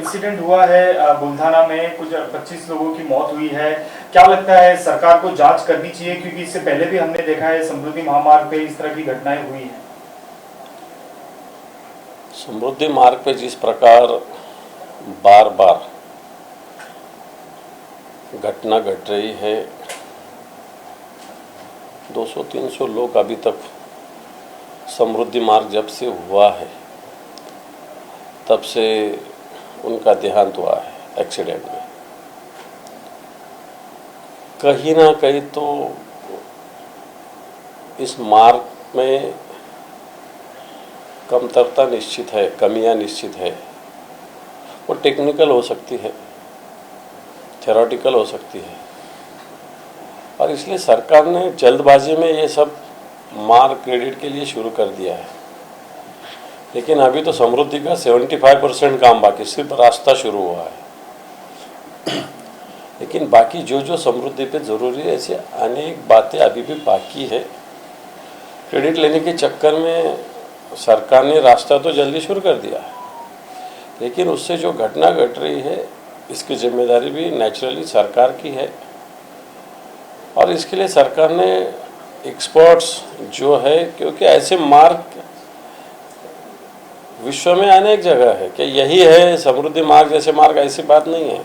Incident हुआ है बुल्धाना में, कुछ 25 लोगों की मौत हुई है। क्या लगता है सरकार को जांच करनी चाहिए, क्योंकि इससे पहले भी हमने देखा है समृद्धि महामार्ग पे इस तरह की घटनाएं हुई हैं। समृद्धि मार्ग पे जिस प्रकार बार बार घटना घट रही है, 200-300 लोग अभी तक समृद्धि मार्ग जब से हुआ है तब से उनका देहांत हुआ है एक्सीडेंट में। कहीं ना कहीं तो इस मार्ग में कमतरता निश्चित है, कमियां निश्चित है। वो टेक्निकल हो सकती है, थ्योरेटिकल हो सकती है, और इसलिए सरकार ने जल्दबाजी में ये सब मार्ग क्रेडिट के लिए शुरू कर दिया है। लेकिन अभी तो समृद्धि का 75% काम बाकी, सिर्फ रास्ता शुरू हुआ है। लेकिन बाकी जो समृद्धि पे ज़रूरी है, ऐसे अनेक बातें अभी भी बाकी है। क्रेडिट लेने के चक्कर में सरकार ने रास्ता तो जल्दी शुरू कर दिया है, लेकिन उससे जो घटना घट रही है इसकी जिम्मेदारी भी नेचुरली सरकार की है। और इसके लिए सरकार ने एक्सपर्ट्स जो है, क्योंकि ऐसे मार्ग विश्व में अनेक जगह है कि यही है समृद्धि मार्ग जैसे मार्ग, ऐसी बात नहीं है।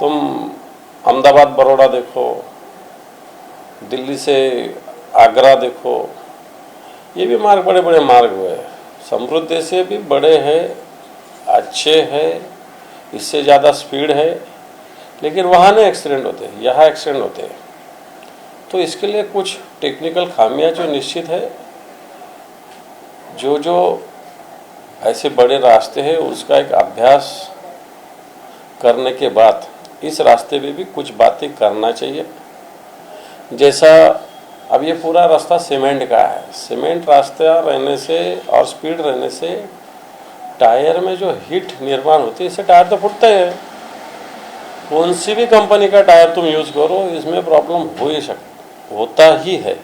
तुम अहमदाबाद बड़ौदा देखो, दिल्ली से आगरा देखो, ये भी मार्ग बड़े बड़े मार्ग हुए हैं, समृद्धि से भी बड़े हैं, अच्छे हैं, इससे ज़्यादा स्पीड है, लेकिन वहाँ नहीं एक्सीडेंट होते, यहाँ एक्सीडेंट होते हैं। तो इसके लिए कुछ टेक्निकल खामियां जो निश्चित है, जो ऐसे बड़े रास्ते हैं उसका एक अभ्यास करने के बाद इस रास्ते में भी कुछ बातें करना चाहिए। जैसा अब ये पूरा रास्ता सीमेंट का है, सीमेंट रास्ता रहने से और स्पीड रहने से टायर में जो हीट निर्माण होती है, इससे टायर तो फूटते हैं। कौन सी भी कंपनी का टायर तुम यूज़ करो, इसमें प्रॉब्लम होता ही है।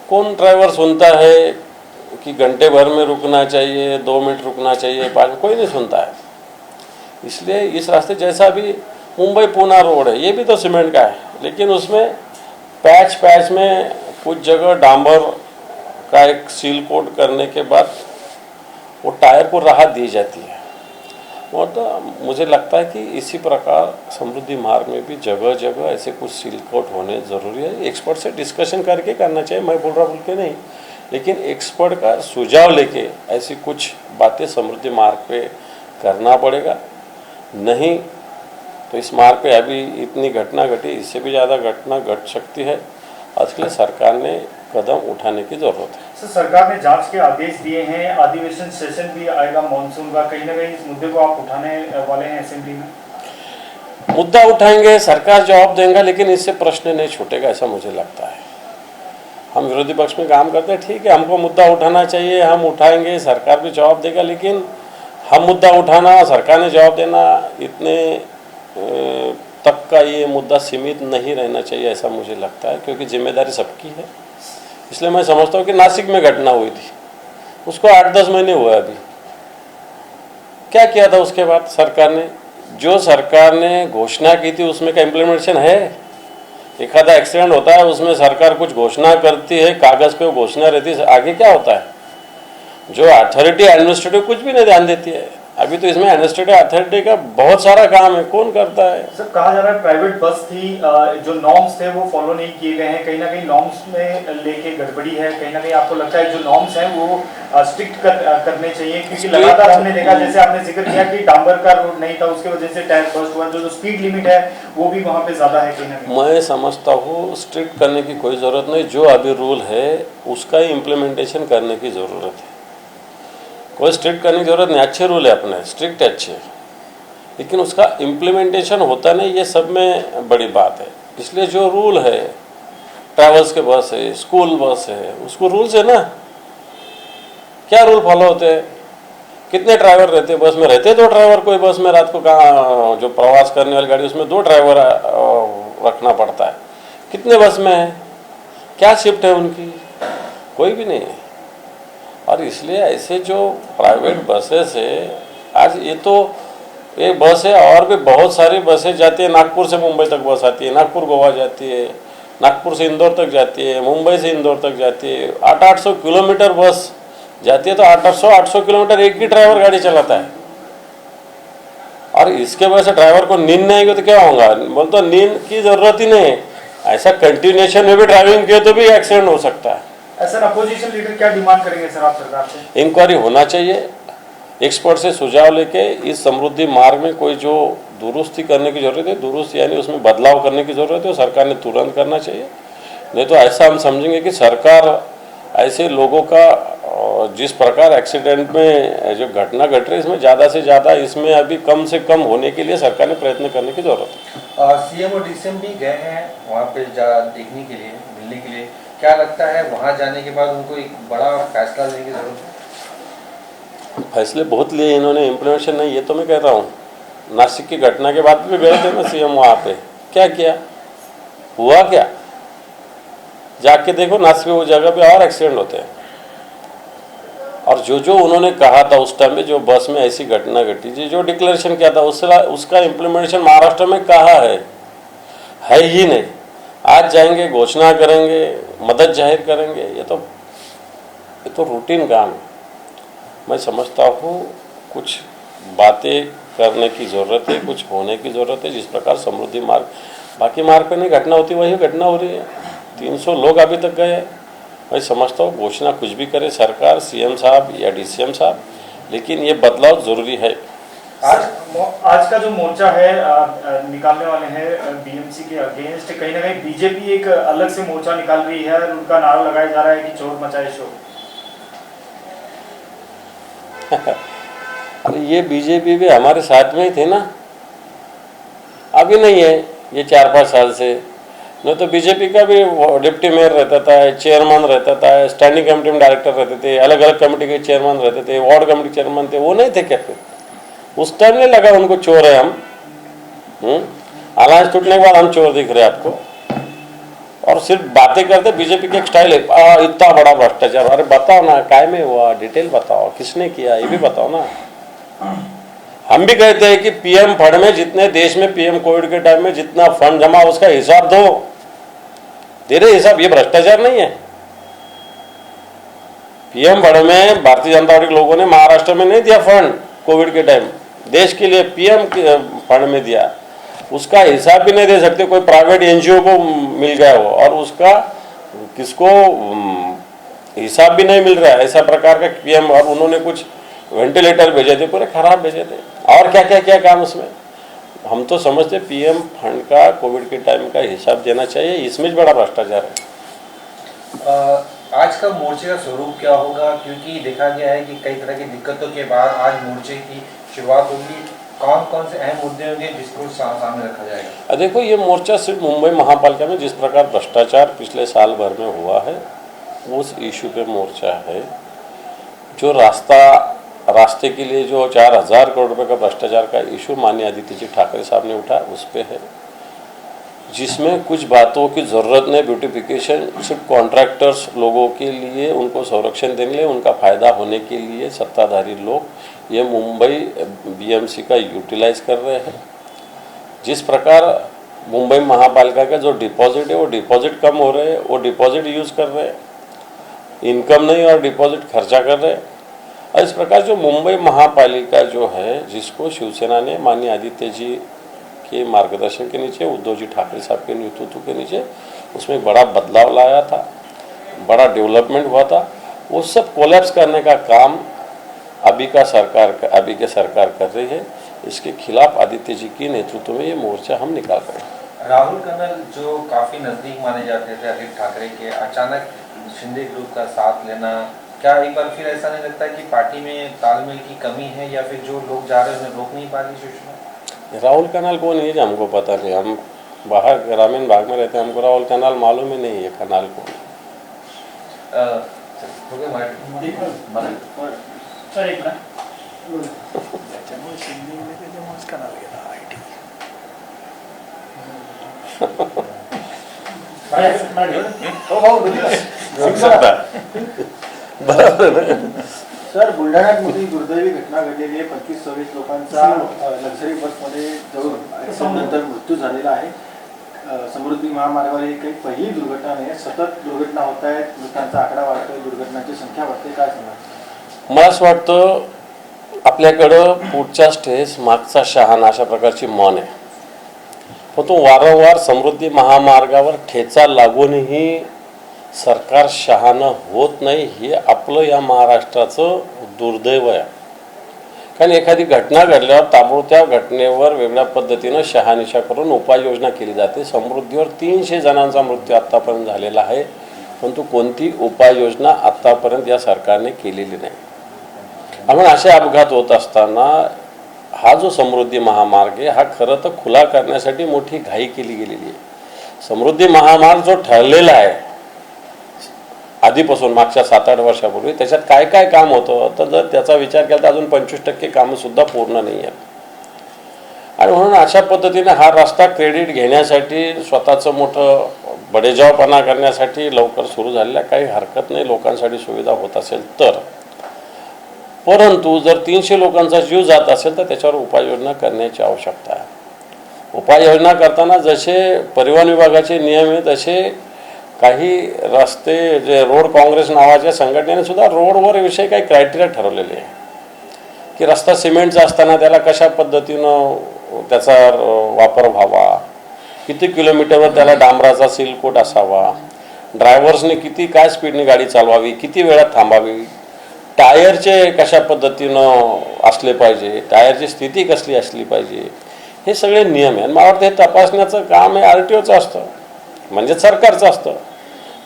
कौन ड्राइवर सुनता है कि घंटे भर में रुकना चाहिए, 2 मिनट रुकना चाहिए, 5, कोई नहीं सुनता है। इसलिए इस रास्ते जैसा भी मुंबई पुणे रोड है, ये भी तो सीमेंट का है, लेकिन उसमें पैच में कुछ जगह डांबर का एक सील कोट करने के बाद वो टायर को राहत दी जाती है। और तो मुझे लगता है कि इसी प्रकार समृद्धि मार्ग में भी जगह जगह ऐसे कुछ सील कोट होने ज़रूरी है। एक्सपर्ट से डिस्कशन करके करना चाहिए, मैं बोल के नहीं, लेकिन एक्सपर्ट का सुझाव लेके ऐसी कुछ बातें समृद्धि मार्ग पे करना पड़ेगा। नहीं तो इस मार्ग पे अभी इतनी घटना घटी, इससे भी ज़्यादा घटना घट सकती है। इसके लिए सरकार ने कदम उठाने की ज़रूरत है। सर, सरकार ने जांच के आदेश दिए हैं, अधिवेशन सेशन भी आएगा मानसून का, कहीं ना कहीं इस मुद्दे को आप उठाने वाले हैं असेंबली में? मुद्दा उठाएंगे, सरकार जवाब देगा, लेकिन इससे प्रश्न नहीं छूटेगा, ऐसा मुझे लगता है। हम विरोधी पक्ष में काम करते हैं, ठीक है, हमको मुद्दा उठाना चाहिए, हम उठाएंगे, सरकार भी जवाब देगा, लेकिन हम मुद्दा उठाना, सरकार ने जवाब देना, इतने तक का ये मुद्दा सीमित नहीं रहना चाहिए, ऐसा मुझे लगता है, क्योंकि जिम्मेदारी सबकी है। इसलिए मैं समझता हूँ कि नासिक में घटना हुई थी, उसको 8-10 महीने हुए, अभी क्या किया था उसके बाद सरकार ने? जो सरकार ने घोषणा की थी उसमें का इम्प्लीमेंटेशन है? एक आधा एक्सीडेंट होता है, उसमें सरकार कुछ घोषणा करती है, कागज़ पे वो घोषणा रहती है, आगे क्या होता है? जो अथॉरिटी एडमिनिस्ट्रेटिव कुछ भी नहीं ध्यान देती है। अभी तो इसमें एडमिनिस्ट्रेटिव अथॉरिटी का बहुत सारा काम है, कौन करता है? सर, कहा जा रहा है प्राइवेट बस थी, जो नॉर्म्स थे वो फॉलो नहीं किए गए हैं, कहीं ना कहीं नॉर्म्स में लेके गड़बड़ी है। कहीं ना कहीं आपको लगता है जो नॉर्म्स हैं वो स्ट्रिक्ट करने चाहिए? क्योंकि लगातार हमने देखा, जैसे आपने जिक्र किया कि डांबर का रोड नहीं था, उसकी वजह से टायर बस्ट हुआ, जो स्पीड लिमिट है वो भी वहाँ पे ज़्यादा है। कहीं ना कहीं मैं समझता हूँ स्ट्रिक्ट करने की कोई ज़रूरत नहीं, जो अभी रूल है उसका ही इम्प्लीमेंटेशन करने की ज़रूरत है। कोई स्ट्रिक्ट करने की जरूरत नहीं, अच्छे रूल है अपने, स्ट्रिक्ट अच्छे, लेकिन उसका इम्प्लीमेंटेशन होता नहीं, ये सब में बड़ी बात है। इसलिए जो रूल है, ट्रैवल्स के बस है, स्कूल बस है, उसको रूल्स है ना, क्या रूल फॉलो होते हैं? कितने ड्राइवर रहते हैं बस में? रहते 2 ड्राइवर, कोई बस में रात को कहाँ, जो प्रवास करने वाली गाड़ी उसमें 2 ड्राइवर रखना पड़ता है। कितने बस में है? क्या शिफ्ट है उनकी? कोई भी नहीं है। और इसलिए ऐसे जो प्राइवेट बसेस है आज ये तो एक बस है, और भी बहुत सारी बसें जाती है। नागपुर से मुंबई तक बस आती है, नागपुर गोवा जाती है, नागपुर से इंदौर तक जाती है, मुंबई से इंदौर तक जाती है। 800-800 किलोमीटर बस जाती है, तो 800-800 किलोमीटर एक ही ड्राइवर गाड़ी चलाता है। और इसके वजह से ड्राइवर को नींद नहीं आएगी तो क्या होगा? बोल तो नींद की जरूरत ही नहीं है। ऐसा कंटिन्यूएशन में भी ड्राइविंग किए तो भी एक्सीडेंट हो सकता है। सर अपोजिशन लीडर क्या डिमांड करेंगे सर आप सरकार से? इंक्वायरी होना चाहिए, एक्सपर्ट से सुझाव लेके इस समृद्धि मार्ग में कोई जो दुरुस्ती करने की जरूरत है, दुरुस्त यानी उसमें बदलाव करने की जरूरत है, वो सरकार ने तुरंत करना चाहिए। नहीं तो ऐसा हम समझेंगे कि सरकार ऐसे लोगों का जिस प्रकार एक्सीडेंट में जो घटना घट रही है, इसमें ज़्यादा से ज़्यादा इसमें अभी कम से कम होने के लिए सरकार ने प्रयत्न करने की जरूरत है। सीएम और डीसीएम भी गए हैं वहाँ पे देखने के लिए, मिलने के लिए। क्या लगता है वहाँ जाने के बाद उनको एक बड़ा फैसला लेने की जरूरत है? फैसले बहुत लिए इन्होंने, इम्प्लीमेंटेशन नहीं, ये तो मैं कह रहा हूँ। नासिक की घटना के बाद भी गए थे ना सीएम वहाँ पे, क्या किया, हुआ क्या? जाके देखो नासिक में वो जगह पे और एक्सीडेंट होते हैं। और जो जो उन्होंने कहा था उस टाइम में, जो बस में ऐसी घटना घटी थी, जो डिक्लेरेशन किया था उसका इम्प्लीमेंटेशन महाराष्ट्र में कहाँ है ही नहीं। आज जाएंगे, घोषणा करेंगे, मदद जाहिर करेंगे, ये तो रूटीन काम है। मैं समझता हूँ कुछ बातें करने की ज़रूरत है, कुछ होने की ज़रूरत है। जिस प्रकार समृद्धि मार्ग, बाकी मार्ग पे नहीं घटना होती, वही घटना हो रही है। 300 लोग अभी तक गए। मैं समझता हूँ घोषणा कुछ भी करे सरकार, सीएम साहब या डीसीएम साहब, लेकिन ये बदलाव ज़रूरी है। आज का जो मोर्चा है निकालने वाले हैं बीएमसी के अगेंस्ट, कहीं ना कहीं बीजेपी एक अलग से मोर्चा निकाल रही है और उनका नारा लगाया जा रहा है कि चोर मचाए शोर। ये बीजेपी भी हमारे साथ में ही थे ना, अभी नहीं है, ये 4-5 साल से। नहीं तो बीजेपी का भी डिप्टी मेयर रहता था, चेयरमैन रहता था, स्टैंडिंग कमेटी में डायरेक्टर रहते थे, अलग अलग कमेटी के चेयरमैन रहते थे, वार्ड कमेटी चेयरमैन थे, वो नहीं थे क्या? फिर उस टाइम नहीं लगा उनको चोर है हम? अलायंस टूटने के बाद हम चोर दिख रहे आपको? और सिर्फ बातें करते। बीजेपी की एक स्टाइल है, इतना बड़ा भ्रष्टाचार। अरे बताओ ना, काय में हुआ, डिटेल बताओ, किसने किया, ये भी बताओ ना। हम भी कहते हैं कि पीएम फंड में जितने देश में पीएम कोविड के टाइम में जितना फंड जमा, उसका हिसाब दो, दे रहे हिसाब। ये भ्रष्टाचार नहीं है? पीएम फंड में भारतीय जनता पार्टी के लोगों ने महाराष्ट्र में नहीं दिया फंड कोविड के टाइम, देश के लिए पीएम फंड में दिया, उसका हिसाब भी नहीं दे सकते। कोई प्राइवेट एनजीओ को मिल गया हो और उसका किसको हिसाब भी नहीं मिल रहा है, ऐसा प्रकार का पीएम। और उन्होंने कुछ वेंटिलेटर भेजे थे, पूरे खराब भेजे थे, और क्या क्या क्या काम उसमें। हम तो समझते पीएम फंड का कोविड के टाइम का हिसाब देना चाहिए, इसमें बड़ा भ्रष्टाचार है। आज का मोर्चे का स्वरूप क्या होगा? क्योंकि देखा गया है कि कई तरह की दिक्कतों के बाद आज मोर्चे की शुरुआत होगी। कौन कौन से अहम मुद्दे होंगे जिसको सामने रखा जाएगा? देखो, ये मोर्चा सिर्फ मुंबई महापालिका में जिस प्रकार भ्रष्टाचार पिछले साल भर में हुआ है, उस इशू पे मोर्चा है। जो रास्ते के लिए जो 4000 करोड़ रुपए का भ्रष्टाचार का इशू माननीय आदित्य जी ठाकरे साहब ने उठाया, उस पे है, जिसमें कुछ बातों की ज़रूरत नहीं। ब्यूटिफिकेशन सिर्फ कॉन्ट्रैक्टर्स लोगों के लिए, उनको संरक्षण देने के लिए, उनका फ़ायदा होने के लिए सत्ताधारी लोग ये मुंबई बीएमसी का यूटिलाइज कर रहे हैं। जिस प्रकार मुंबई महापालिका का जो डिपॉजिट है, वो डिपॉजिट कम हो रहे हैं, वो डिपॉजिट यूज़ कर रहे हैं, इनकम नहीं और डिपॉजिट खर्चा कर रहे हैं। और इस प्रकार जो मुंबई महापालिका जो है, जिसको शिवसेना ने माननीय आदित्य जी के मार्गदर्शन के नीचे, उद्धव जी ठाकरे साहब के नेतृत्व के नीचे, उसमें बड़ा बदलाव लाया था, बड़ा डेवलपमेंट हुआ था, वो सब कोलैप्स करने का काम अभी के सरकार कर रही है। इसके खिलाफ आदित्य जी के नेतृत्व में ये मोर्चा हम निकाल रहे हैं। राहुल कर्नल जो काफी नजदीक माने जाते थे आदित्य ठाकरे के, अचानक शिंदे ग्रुप का साथ लेना, क्या एक बार फिर ऐसा नहीं लगता कि पार्टी में तालमेल की कमी है, या फिर जो लोग जा रहे हैं उन्हें रोक नहीं पा रही शिवसेना? राहुल कर्नल कौन है हमको पता नहीं, हम बाहर ग्रामीण भाग में रहते हैं, हमको राहुल कर्नल मालूम ही नहीं है कर्नल कौन। सर एक बराबर है ना। सर, बुलढाण्यात मोठी दुर्दैवी घटना घडलेली आहे. 25-26 लोकांचा लक्झरी बसमध्ये जाऊन ॲक्सिडेंटनंतर मृत्यू झालेला आहे. समृद्धी महामार्गावर ही काही पहिली दुर्घटना नाही आहे. सतत दुर्घटना होत आहेत, मृतांचा आकडा वाढतोय, दुर्घटनांची संख्या वाढते. काय सांगा? मला असं वाटतं आपल्याकडं पुढच्या स्टेज मागचा शहाणा अशा प्रकारची मन आहे. पण तो वारंवार समृद्धी महामार्गावर ठेचा लागूनही सरकार शहाणं होत नाही, हे आपलं या महाराष्ट्राचं दुर्दैव आहे. कारण एखादी घटना घडल्यावर ताबडतोब त्या घटनेवर वेगळ्या पद्धतीनं शहानिशा करून उपाययोजना केली जाते. समृद्धीवर 300 जणांचा मृत्यू आत्तापर्यंत झालेला आहे, परंतु कोणती उपाययोजना आत्तापर्यंत या सरकारने केलेली नाही. आपण असे अपघात होत असताना हा जो समृद्धी महामार्ग आहे हा खरं तर खुला करण्यासाठी मोठी घाई केली गेलेली आहे. समृद्धी महामार्ग जो ठरलेला आहे आधीपासून मागच्या 7-8 वर्षापूर्वी, त्याच्यात काय काय काम होतं तर जर त्याचा विचार केला तर अजून 25% कामंसुद्धा पूर्ण नाही आहेत. आणि म्हणून अशा पद्धतीने हा रस्ता क्रेडिट घेण्यासाठी स्वतःचं मोठं बडेजावपणा करण्यासाठी लवकर सुरू झालेला काही हरकत नाही, लोकांसाठी सुविधा होत असेल तर. परंतु जर 300 लोकांचा जीव जात असेल तर त्याच्यावर उपाययोजना करण्याची आवश्यकता आहे. उपाययोजना करताना जसे परिवहन विभागाचे नियम आहेत तसे काही रस्ते जे रोड काँग्रेस नावाच्या संघटनेने सुद्धा रोडवर विषयी काही क्रायटेरिया ठरवलेले आहे की रस्ता सिमेंटचा असताना त्याला कशा पद्धतीनं त्याचा वापर व्हावा, किती किलोमीटरवर त्याला डांबराचा सील कोट असावा, ड्रायव्हर्सने किती काय स्पीडने गाडी चालवावी, किती वेळात थांबावी, टायरचे कशा पद्धतीनं असले पाहिजे, टायरची स्थिती कसली असली पाहिजे, हे सगळे नियम आहे. मला वाटतं हे तपासण्याचं काम हे RTOचं असतं, म्हणजे सरकारचं असतं.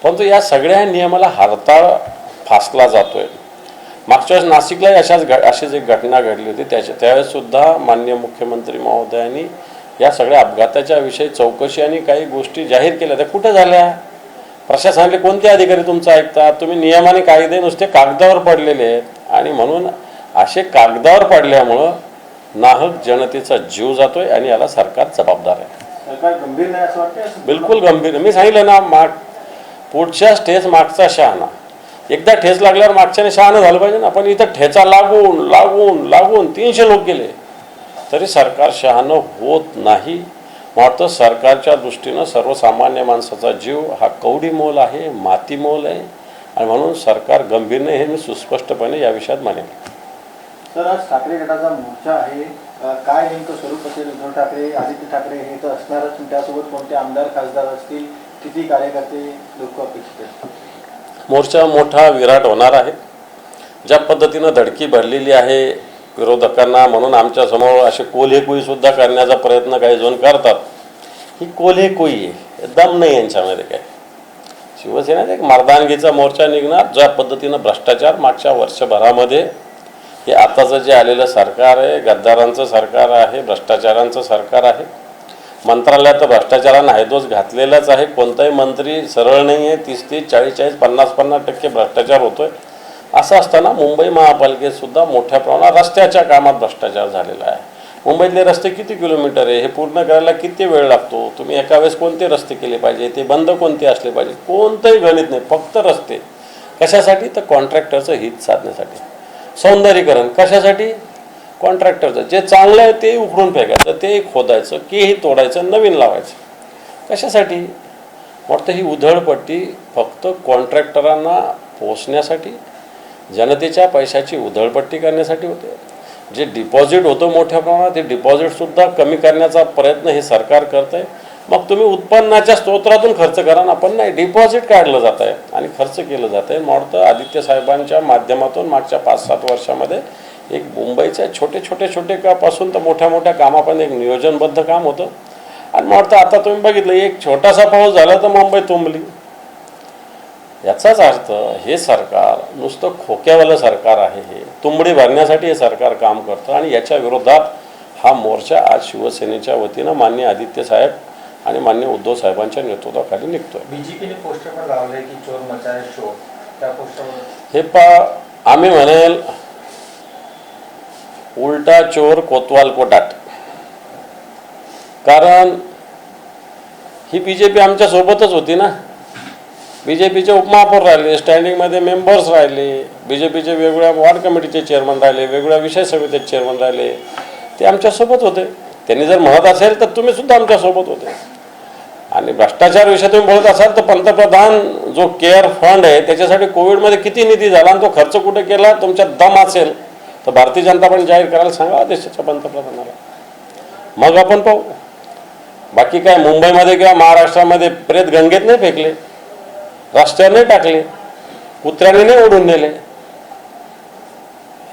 परंतु या सगळ्या नियमाला हरताळ फासला जातोय. मागच्या वेळेस नाशिकलाही अशीच एक घटना घडली होती. त्यावेळेससुद्धा माननीय मुख्यमंत्री महोदयांनी या सगळ्या अपघाताच्या विषयी चौकशी आणि काही गोष्टी जाहीर केल्या. त्या कुठं झाल्या? प्रशासनातले कोणते अधिकारी तुमचं ऐकतात? तुम्ही नियम आणि कायदे नुसते कागदावर पडलेले आहेत. आणि म्हणून असे कागदावर पडल्यामुळं नाहक जनतेचा जीव जातोय आणि याला सरकार जबाबदार आहे. सरकार गंभीर नाही असं वाटतं? बिलकुल गंभीर. मी सांगितलं ना, पुढच्या स्टेज मागचा शहाणा. एकदा ठेच लागल्यावर मागच्याने शहाणं झालं पाहिजे ना. पण इथं ठेचा लागून लागून लागून 300 लोक गेले तरी सरकार शहाणं होत नाही. वाटतं सरकारच्या दृष्टीनं सर्वसामान्य माणसाचा जीव हा कवडी मोल आहे, माती मोल आहे. आणि म्हणून सरकार गंभीर नाही हे मी सुस्पष्टपणे या विषयात मानेन. तर आज ठाकरे गटाचा मोर्चा आहे, काय नेमकं स्वरूप असेल? उद्धव ठाकरे, आदित्य ठाकरे हे तर असणारच, त्यासोबत कोणते आमदार खासदार असतील, किती कार्यकर्ते लोक अपेक्षित आहेत? मोर्चा मोठा विराट होणार आहे. ज्या पद्धतीनं धडकी भरलेली आहे विरोधकांना, म्हणून आमच्यासमोर असे कोल्हेकुई सुद्धा करण्याचा प्रयत्न काही जण करतात. ही कोल्हेकुई आहे, दम नाही यांच्यामध्ये. काय शिवसेनेत एक मर्दानगीचा मोर्चा निघणार. ज्या पद्धतीनं भ्रष्टाचार मागच्या वर्षभरामध्ये, हे आताचं जे आलेलं सरकार आहे गद्दारांचं सरकार आहे, भ्रष्टाचारांचं सरकार आहे. मंत्रालयात भ्रष्टाचारांना हैदोस घातलेलाच आहे. कोणताही मंत्री सरळ नाही आहे. 30-30, 40-40, 50-50% भ्रष्टाचार होतोय. असं असताना मुंबई महापालिकेत सुद्धा मोठ्या प्रमाणात रस्त्याच्या कामात भ्रष्टाचार झालेला आहे. मुंबईतले रस्ते किती किलोमीटर आहे, हे पूर्ण करायला किती वेळ लागतो, तुम्ही एका वेळेस कोणते रस्ते केले पाहिजे, ते बंद कोणते असले पाहिजे, कोणतंही गणित नाही. फक्त रस्ते कशासाठी? तर कॉन्ट्रॅक्टरचं हित साधण्यासाठी. सौंदर्यीकरण कशासाठी? कॉन्ट्रॅक्टरचं जे चांगलं आहे ते उखडून फेकायचं, ते खोदायचं, केही तोडायचं, नवीन लावायचं. कशासाठी? वाटतं ही उधळपट्टी फक्त कॉन्ट्रॅक्टरांना पोचण्यासाठी, जनतेच्या पैशाची उधळपट्टी करण्यासाठी होते. जे डिपॉझिट होतं मोठ्या प्रमाणात, ते डिपॉझिटसुद्धा कमी करण्याचा प्रयत्न हे सरकार करतं आहे. मग तुम्ही उत्पन्नाच्या स्तोत्रातून खर्च करा ना, पण नाही, डिपॉझिट काढलं जात आहे आणि खर्च केलं जात आहे. मला वाटतं आदित्य साहेबांच्या माध्यमातून मागच्या 5-7 वर्षामध्ये एक मुंबईच्या छोटे पासून तर मोठ्या मोठ्या कामापर्यंत एक नियोजनबद्ध काम होतं. आणि मला वाटतं आता तुम्ही बघितलं, एक छोटासा पाऊस झाला तर मुंबई तुंबली. याचाच अर्थ हे सरकार नुसतं खोक्यावालं सरकार आहे. हे तुंबडी भरण्यासाठी हे सरकार काम करतं. आणि याच्या विरोधात हा मोर्चा आज शिवसेनेच्या वतीनं माननीय आदित्य साहेब आणि माननीय उद्धव साहेबांच्या नेतृत्वाखाली निघतोय. बीजेपीने पोस्टर पण लावले की चोर मचाए शोर, त्या पोस्टरवर हे आम्ही म्हणेल उलटा चोर कोतवाल को डाट. कारण ही बीजेपी आमच्या सोबतच होती ना. BJPचे उपमहापौर राहिले, स्टँडिंगमध्ये मेंबर्स राहिले, BJPचे वेगवेगळ्या वॉर्ड कमिटीचे चेअरमन राहिले, वेगवेगळ्या विषय समितीचे चेअरमन राहिले, ते आमच्यासोबत होते. त्यांनी जर म्हणत असेल तर तुम्ही सुद्धा आमच्यासोबत होते. आणि भ्रष्टाचार विषय तुम्ही बोलत असाल तर पंतप्रधान जो केअर फंड आहे त्याच्यासाठी कोविडमध्ये किती निधी झाला आणि तो खर्च कुठे केला, तुमच्यात दम असेल तर भारतीय जनता पण जाहीर करायला सांगा देशाच्या पंतप्रधानाला, मग आपण पाहू. बाकी काय मुंबईमध्ये किंवा महाराष्ट्रामध्ये प्रेत गंगेत नाही फेकले, रस्त्यावर नाही टाकले, कुत्र्याने नाही ओढून नेले.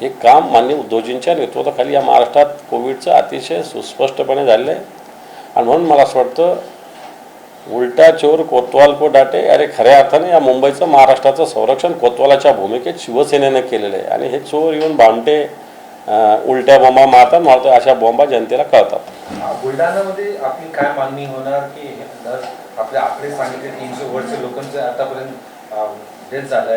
हे काम माननीय उद्धवजींच्या नेतृत्वाखाली या महाराष्ट्रात कोविडचं अतिशय सुस्पष्टपणे झालेलं आहे. आणि म्हणून मला असं वाटतं उलटा चोर कोतवाल को डाटे, अरे खऱ्या अर्थाने या मुंबईचं महाराष्ट्राचं संरक्षण कोतवालाच्या भूमिकेत शिवसेनेनं केलेलं आहे. आणि हे चोर येऊन भामटे उलट्या बॉम्बा मारतात अशा बॉम्बा जनतेला कळतात. बुलढाणामध्ये आपली काय मागणी होणार की दर आपले आकडे सांगितले 300 वर्ष लोकांचं आतापर्यंत डेथ झालंय?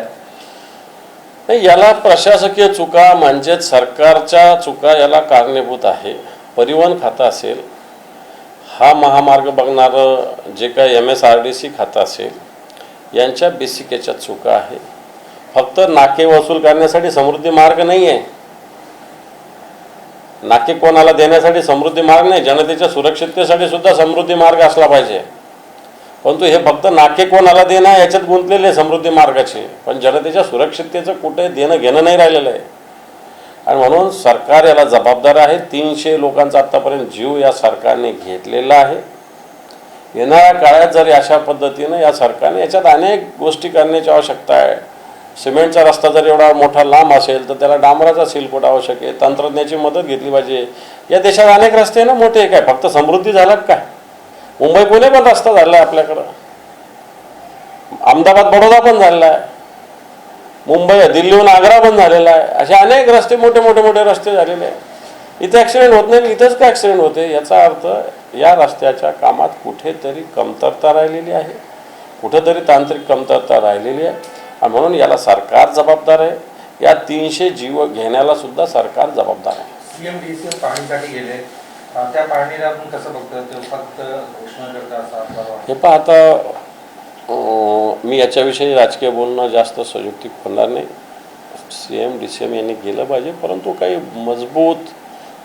नाही, याला प्रशासकीय चुका म्हणजेच सरकारच्या चुका याला कारणीभूत आहे. परिवहन खातं असेल, हा महामार्ग बघणारं जे काही MSRDC खातं असेल, यांच्या बेसिक याच्यात चुका आहे. फक्त नाके वसूल करण्यासाठी समृद्धी मार्ग नाही आहे, नाके कोणाला देण्यासाठी समृद्धी मार्ग नाही, जनतेच्या सुरक्षिततेसाठी सुद्धा समृद्धी मार्ग असला पाहिजे. परंतु हे फक्त नाके कोणाला देणं याच्यात गुंतलेले समृद्धी मार्गाचे, पण जनतेच्या सुरक्षिततेचं कुठे देणं घेणं नाही राहिलेलं आहे. आणि म्हणून सरकार याला जबाबदार आहे. 300 लोकांचा आत्तापर्यंत जीव या सरकारने घेतलेला आहे. येणाऱ्या काळात जर अशा पद्धतीनं या सरकारने याच्यात अनेक गोष्टी करण्याची आवश्यकता आहे. सिमेंटचा रस्ता जर एवढा मोठा लांब असेल तर त्याला डांबराचा सिलकोट आवश्यक आहे. तंत्रज्ञानाची मदत घेतली पाहिजे. या देशात अनेक रस्ते ना मोठे, काय फक्त समृद्धी झालात काय? मुंबई पुणे पण रस्ता झाला आहे आपल्याकडं, अहमदाबाद बडोदा पण झालेला आहे, मुंबई दिल्लीहून आग्रा पण झालेला आहे. असे अनेक रस्ते मोठे मोठे मोठे रस्ते झालेले आहे. इथे ॲक्सिडेंट होत नाही, इथंच काय ॲक्सिडेंट होते? याचा अर्थ या रस्त्याच्या कामात कुठेतरी कमतरता राहिलेली आहे, कुठेतरी तांत्रिक कमतरता राहिलेली आहे. आणि म्हणून याला सरकार जबाबदार आहे. या 300 जीव घेण्याला सुद्धा सरकार जबाबदार आहे. CM DCM पाहणीसाठी गेले, त्या पाहणीला आपण कसं बघतो? ते फक्त घोषणा करता असं हे पहा, आता मी याच्याविषयी राजकीय बोलणं जास्त संयुक्तिक होणार नाही. CM DCM यांनी गेलं पाहिजे, परंतु काही मजबूत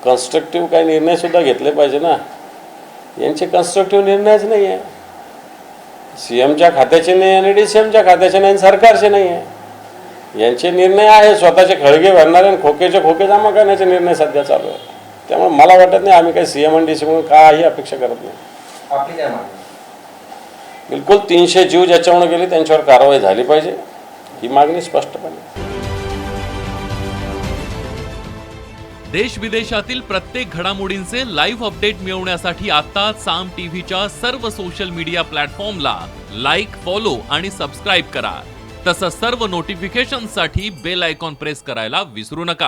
कन्स्ट्रक्टिव्ह काही निर्णयसुद्धा घेतले पाहिजे ना. यांचे कन्स्ट्रक्टिव्ह निर्णयच नाही आहे. CMच्या खात्याचे नाही आणि DCMच्या खात्याचे नाही, सरकारचे नाही आहे. यांचे निर्णय आहे स्वतःचे खळगे भरणारे आणि खोकेचे खोके जमा करण्याचे निर्णय सध्या चालू आहे. त्यामुळे मला वाटत नाही आम्ही काही CM आणि DCM काही अपेक्षा करत नाही. आपली काय मागणी? बिलकुल 300 जीव ज्याच्यामुळे गेले त्यांच्यावर कारवाई झाली पाहिजे, ही मागणी स्पष्टपणे. देश विदेशातील प्रत्येक घडामोडींचे लाईव्ह अपडेट मिळवण्यासाठी आता साम टीव्हीच्या सर्व सोशल मीडिया प्लॅटफॉर्मला लाईक, फॉलो आणि सबस्क्राईब करा. तसंच सर्व नोटिफिकेशनसाठी बेल आयकॉन प्रेस करायला विसरू नका.